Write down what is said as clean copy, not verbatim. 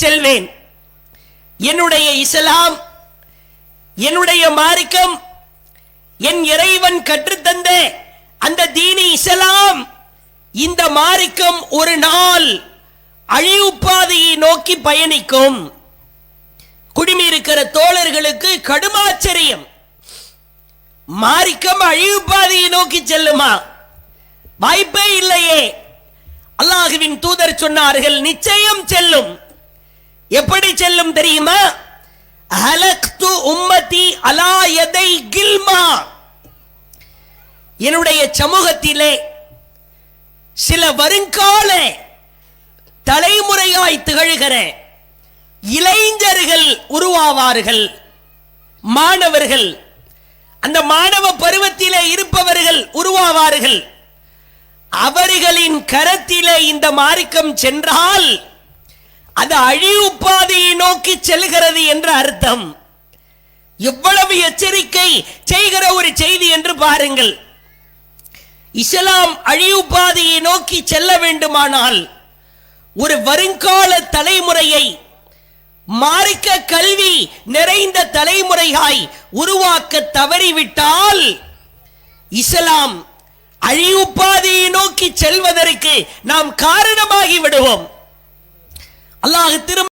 செல்வேன். என்னுடைய இஸ்லாம், என்னுடைய மார்க்கம், என் இறைவன் கற்றுத்தந்த அந்த தீனி இஸ்லாம், இந்த மார்க்கம் ஒரு நாள் அழிவு பாதையை நோக்கி பயணிக்கும். குடிமிருக்கிற தோழர்களுக்கு கடுமாச்சரியம். மார்க்கம் அழிவு பாதையை நோக்கி செல்லுமா? வாய்ப்பே இல்லையே. அல்லாஹ்வின் தூதர் சொன்னார்கள், நிச்சயம் செல்லும். எப்படி செல்லும் தெரியுமா? ஹலக்து உம்மதி அலா யதை கில்மா. என்னுடைய சமூகத்திலே சில வருங்கால தலைமுறையாய் திகழ்கிற இளைஞர்கள் உருவாவார்கள். மாணவர்கள், அந்த மாணவ பருவத்திலே இருப்பவர்கள் உருவாவார்கள். அவர்களின் கரத்திலே இந்த மார்க்கம் சென்றால் அது அழிவு பாதையை நோக்கி செல்கிறது என்ற அர்த்தம். எவ்வளவு எச்சரிக்கை செய்கிற ஒரு செய்தி என்று பாருங்கள். இஸ்லாம் அழிவு பாதையை நோக்கி செல்ல வேண்டுமானால் ஒரு வருங்கால தலைமுறையை மார்க்க கல்வி நிறைந்த தலைமுறையாய் உருவாக்க தவறிவிட்டால் இஸ்லாம் அழிவு பாதையை நோக்கி செல்வதற்கு நாம் காரணமாகி விடுவோம். அல்லாஹ்